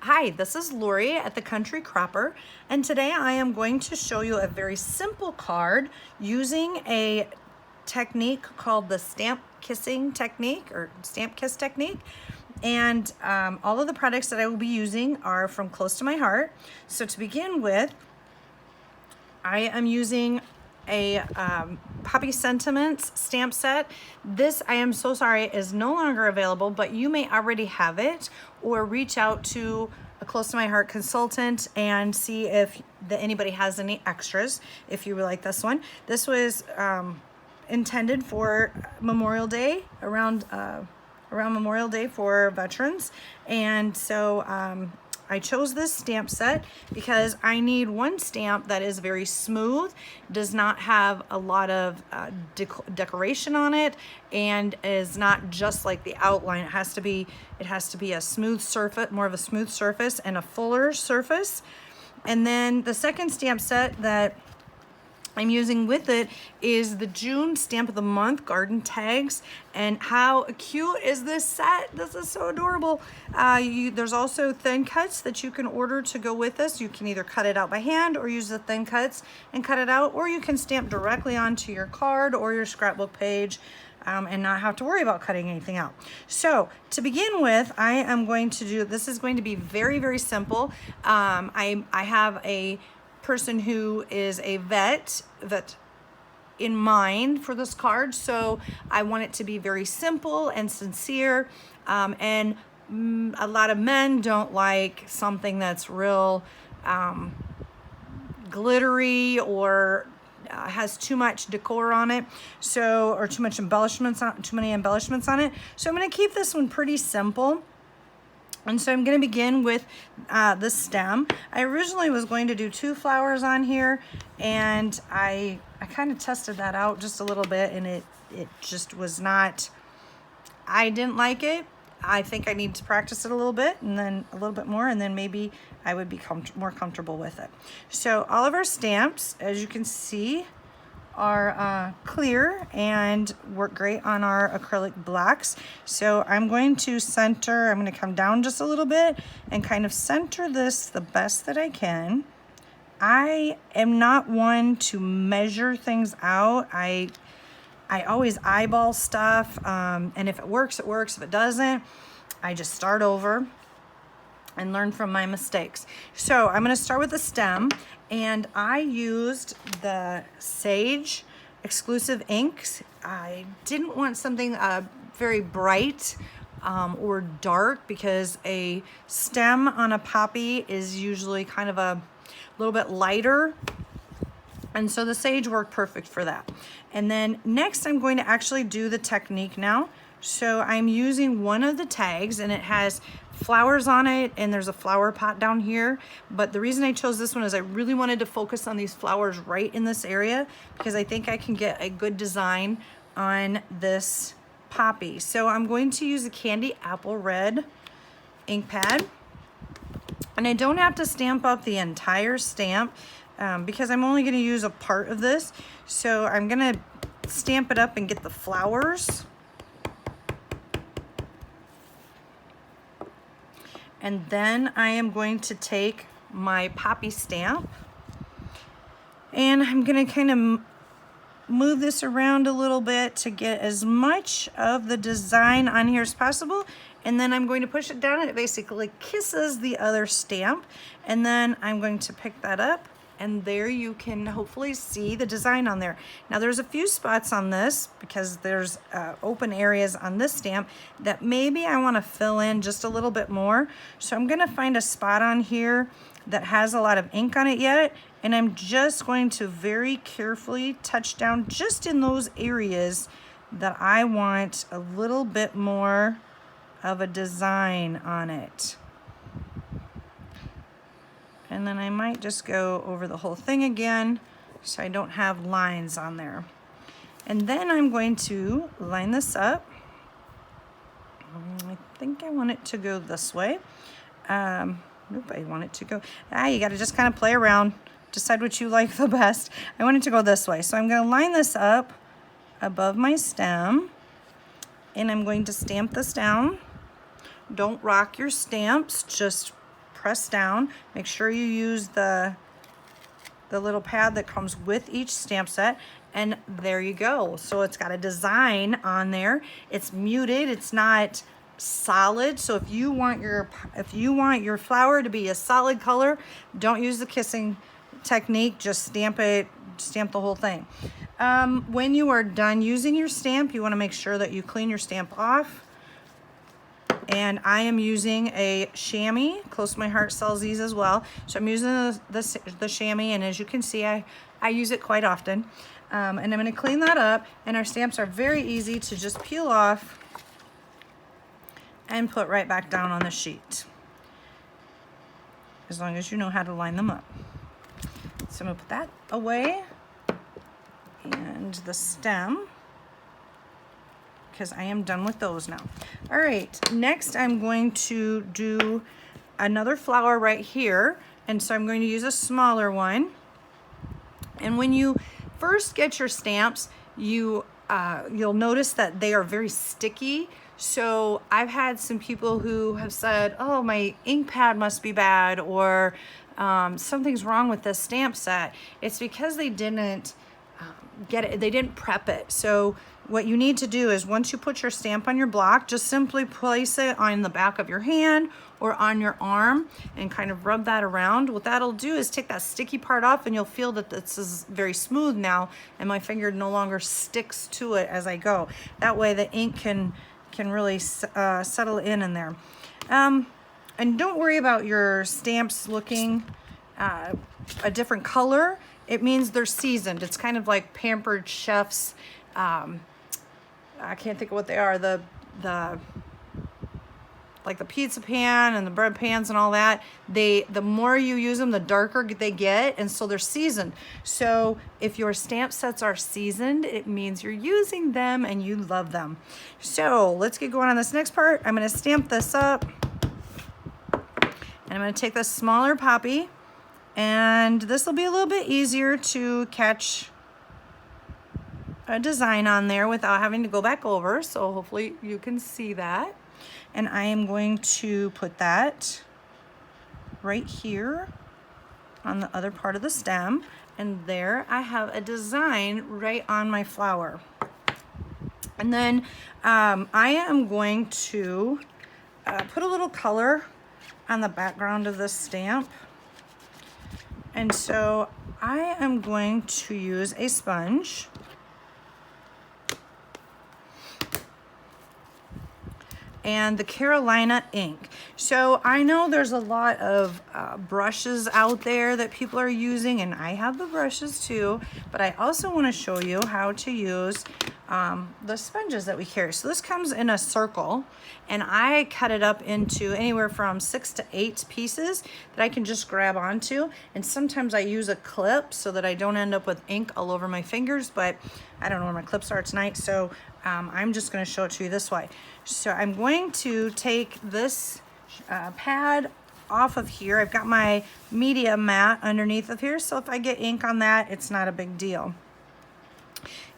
Hi, this is Lori at the Country Cropper, and today I am going to show you a very simple card using a technique called the stamp kissing technique or stamp kiss technique. And all of the products that I will be using are from Close to My Heart. So to begin with, I am using a Poppy Sentiments stamp set. This, I am so sorry, is no longer available, but you may already have it, or reach out to a Close to My Heart consultant and see if anybody has any extras if you would like this one. This was intended for Memorial Day, around Memorial Day for veterans, and so I chose this stamp set because I need one stamp that is very smooth, does not have a lot of decoration on it, and is not just like the outline. It has to be a smooth surface, more of a smooth surface and a fuller surface. And then the second stamp set that I'm using with it is the June Stamp of the Month Garden Tags. And how cute is this set? This is so adorable. There's also thin cuts that you can order to go with this. You can either cut it out by hand or use the thin cuts and cut it out, or you can stamp directly onto your card or your scrapbook page and not have to worry about cutting anything out. So to begin with, I am going to do, this is going to be very, very simple. I have a person who is a vet in mind for this card, so I want it to be very simple and sincere, and a lot of men don't like something that's real glittery or has too much decor on it, so, or too many embellishments on it. So I'm going to keep this one pretty simple. And so I'm going to begin with the stem. I originally was going to do 2 flowers on here, and I kind of tested that out just a little bit, and it just was not, I didn't like it. I think I need to practice it a little bit, and then a little bit more, and then maybe I would be more comfortable with it. So all of our stamps, as you can see, are clear and work great on our acrylic blacks. So I'm going to center, I'm going to come down just a little bit and kind of center this the best that I can. I am not one to measure things out. I always eyeball stuff, and if it works, it works. If it doesn't, I just start over and learn from my mistakes. So I'm going to start with the stem, and I used the Sage exclusive inks. I didn't want something very bright or dark, because a stem on a poppy is usually kind of a little bit lighter, and so the Sage worked perfect for that. And then next I'm going to actually do the technique now. So I'm using one of the tags, and it has flowers on it, and there's a flower pot down here. But the reason I chose this one is I really wanted to focus on these flowers right in this area, because I think I can get a good design on this poppy. So I'm going to use a Candy Apple Red ink pad, and I don't have to stamp up the entire stamp because I'm only going to use a part of this. So I'm going to stamp it up and get the flowers. And then I am going to take my poppy stamp, and I'm going to kind of move this around a little bit to get as much of the design on here as possible. And then I'm going to push it down, and it basically kisses the other stamp. And then I'm going to pick that up, and there you can hopefully see the design on there. Now there's a few spots on this, because there's open areas on this stamp that maybe I want to fill in just a little bit more. So I'm going to find a spot on here that has a lot of ink on it yet, and I'm just going to very carefully touch down just in those areas that I want a little bit more of a design on it. And then I might just go over the whole thing again so I don't have lines on there. And then I'm going to line this up. I think I want it to go this way. Nope, I want it to go, you gotta just kind of play around, decide what you like the best. I want it to go this way. So I'm gonna line this up above my stem, and I'm going to stamp this down. Don't rock your stamps, just press down. Make sure you use the little pad that comes with each stamp set, and there you go. So it's got a design on there. It's muted, it's not solid. So if you want your flower to be a solid color, don't use the kissing technique, just stamp the whole thing. When you are done using your stamp, you want to make sure that you clean your stamp off. And I am using a chamois. Close to My Heart sells these as well. So I'm using the chamois, and as you can see, I use it quite often. And I'm going to clean that up, and our stamps are very easy to just peel off and put right back down on the sheet, as long as you know how to line them up. So I'm going to put that away, and the stem, because I am done with those now. All right, next I'm going to do another flower right here, and so I'm going to use a smaller one. And when you first get your stamps, you'll notice that they are very sticky. So I've had some people who have said, oh, my ink pad must be bad, or something's wrong with this stamp set. It's because they didn't get it, they didn't prep it. So what you need to do is, once you put your stamp on your block, just simply place it on the back of your hand or on your arm and kind of rub that around. What that'll do is take that sticky part off, and you'll feel that this is very smooth now, and my finger no longer sticks to it as I go. That way the ink can really settle in there. And don't worry about your stamps looking a different color. It means they're seasoned. It's kind of like Pampered Chef's, I can't think of what they are, like the pizza pan and the bread pans and all that. The more you use them, the darker they get, and so they're seasoned. So if your stamp sets are seasoned, it means you're using them and you love them. So let's get going on this next part. I'm going to stamp this up, and I'm going to take this smaller poppy, and this will be a little bit easier to catch a design on there without having to go back over. So hopefully you can see that. And I am going to put that right here on the other part of the stem. And there I have a design right on my flower. And then I am going to put a little color on the background of this stamp. And so I am going to use a sponge. And the Carolina ink. So I know there's a lot of brushes out there that people are using, and I have the brushes too, but I also want to show you how to use the sponges that we carry. So this comes in a circle, and I cut it up into anywhere from 6 to 8 pieces that I can just grab onto. And sometimes I use a clip so that I don't end up with ink all over my fingers, but I don't know where my clips are tonight, so I'm just going to show it to you this way. So I'm going to take this pad off of here. I've got my media mat underneath of here, so if I get ink on that, it's not a big deal.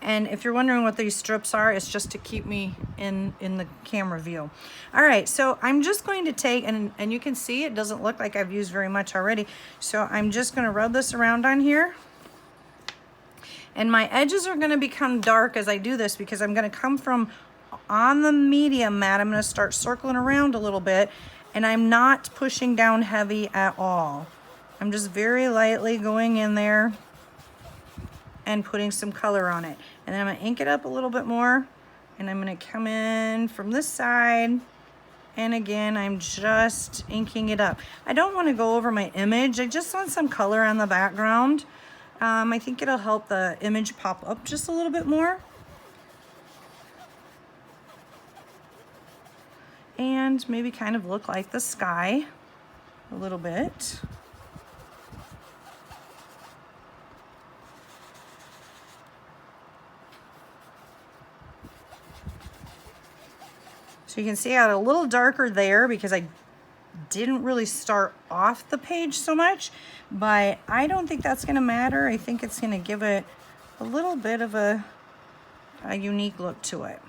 And if you're wondering what these strips are, it's just to keep me in the camera view. All right, so I'm just going to take, and you can see it doesn't look like I've used very much already, so I'm just going to rub this around on here. And my edges are going to become dark as I do this, because I'm going to come from on the medium mat. I'm going to start circling around a little bit, and I'm not pushing down heavy at all. I'm just very lightly going in there and putting some color on it. And then I'm going to ink it up a little bit more, and I'm going to come in from this side, and again I'm just inking it up. I don't want to go over my image. I just want some color on the background. I think it'll help the image pop up just a little bit more. And maybe kind of look like the sky a little bit. So you can see I got a little darker there because I didn't really start off the page so much, but I don't think that's going to matter. I think it's going to give it a little bit of a unique look to it.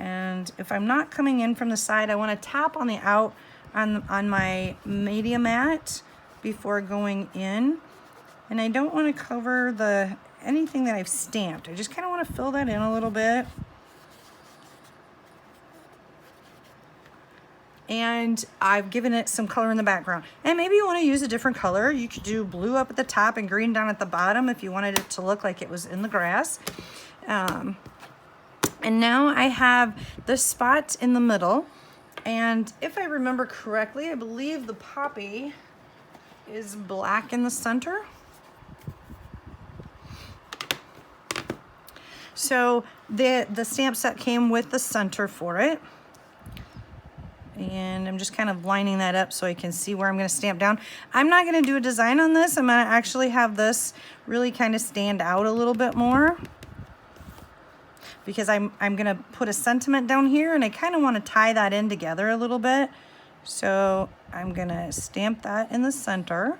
And if I'm not coming in from the side, I want to tap on the out on my media mat before going in. And I don't want to cover anything that I've stamped. I just kind of want to fill that in a little bit. And I've given it some color in the background. And maybe you want to use a different color. You could do blue up at the top and green down at the bottom if you wanted it to look like it was in the grass. And now I have the spot in the middle. And if I remember correctly, I believe the poppy is black in the center. So the stamp set came with the center for it. And I'm just kind of lining that up so I can see where I'm going to stamp down. I'm not going to do a design on this. I'm going to actually have this really kind of stand out a little bit more, because I'm going to put a sentiment down here, and I kind of want to tie that in together a little bit. So I'm going to stamp that in the center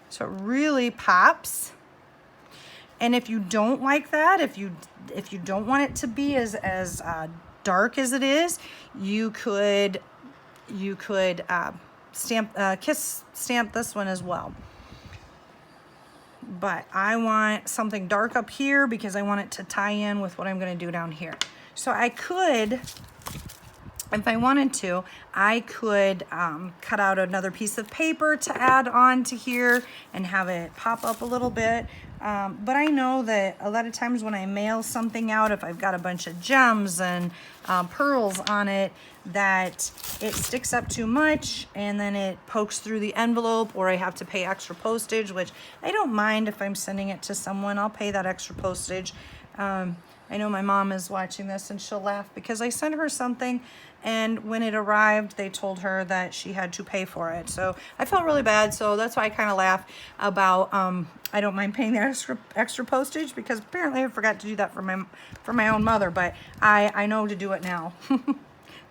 so it really pops. And if you don't like that, if you don't want it to be as dark as it is, you could stamp this one as well. But I want something dark up here because I want it to tie in with what I'm going to do down here. So I could, if I wanted to, I could cut out another piece of paper to add on to here and have it pop up a little bit. But I know that a lot of times when I mail something out, if I've got a bunch of gems and pearls on it, that it sticks up too much and then it pokes through the envelope, or I have to pay extra postage, which I don't mind. If I'm sending it to someone, I'll pay that extra postage. I know my mom is watching this and she'll laugh because I sent her something, and when it arrived, they told her that she had to pay for it. So I felt really bad. So that's why I kind of laugh about, I don't mind paying the extra postage, because apparently I forgot to do that for my own mother, but I know to do it now.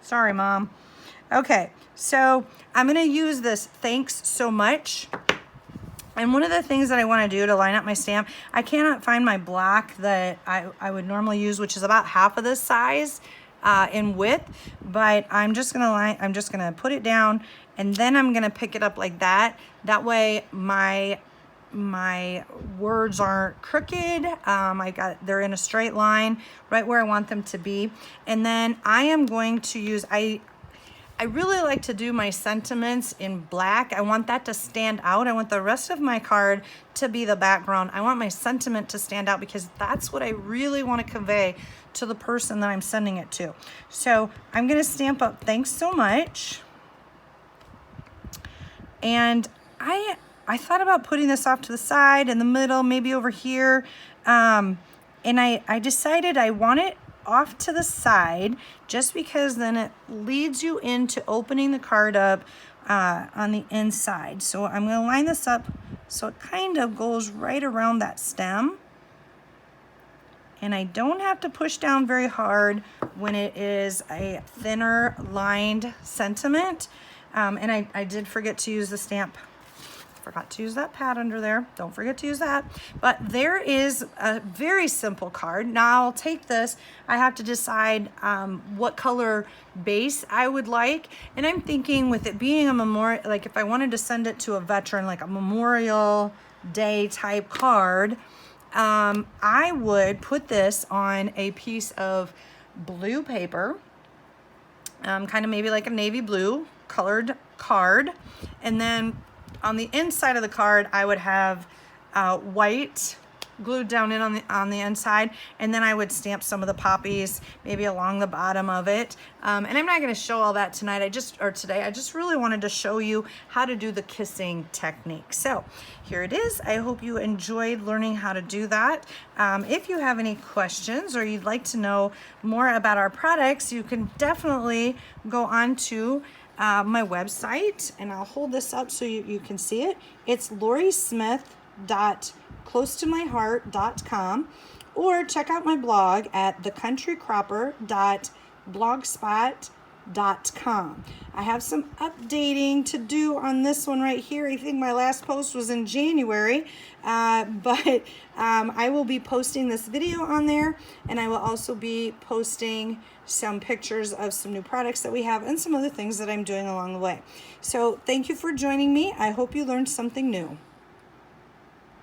Sorry, Mom. Okay, so I'm going to use this "Thanks so much." And one of the things that I want to do to line up my stamp, I cannot find my block that I would normally use, which is about half of this size in width, but I'm just going to put it down, and then I'm going to pick it up like that. That way my words aren't crooked. They're in a straight line right where I want them to be. And then I am going to use, I really like to do my sentiments in black. I want that to stand out. I want the rest of my card to be the background. I want my sentiment to stand out because that's what I really want to convey to the person that I'm sending it to. So I'm going to stamp up "Thanks so much." And I thought about putting this off to the side, in the middle, maybe over here. And I decided I want it off to the side just because then it leads you into opening the card up on the inside. So I'm going to line this up so it kind of goes right around that stem. And I don't have to push down very hard when it is a thinner lined sentiment. And I did forget to use the stamp. Forgot to use that pad under there. Don't forget to use that. But there is a very simple card. Now I'll take this. I have to decide what color base I would like. And I'm thinking, with it being a memorial, like if I wanted to send it to a veteran, like a Memorial Day type card, I would put this on a piece of blue paper, kind of maybe like a navy blue colored card. And then on the inside of the card, I would have white glued down in on the inside, and then I would stamp some of the poppies maybe along the bottom of it. And I'm not going to show all that tonight. Today. I just really wanted to show you how to do the kissing technique. So here it is. I hope you enjoyed learning how to do that. If you have any questions or you'd like to know more about our products, you can definitely go on to my website, and I'll hold this up so you can see it. It's LoriSmith.closetomyheart.com, or check out my blog at thecountrycropper.blogspot.com. I have some updating to do on this one right here. I think my last post was in January, but I will be posting this video on there, and I will also be posting some pictures of some new products that we have and some other things that I'm doing along the way. So thank you for joining me. I hope you learned something new.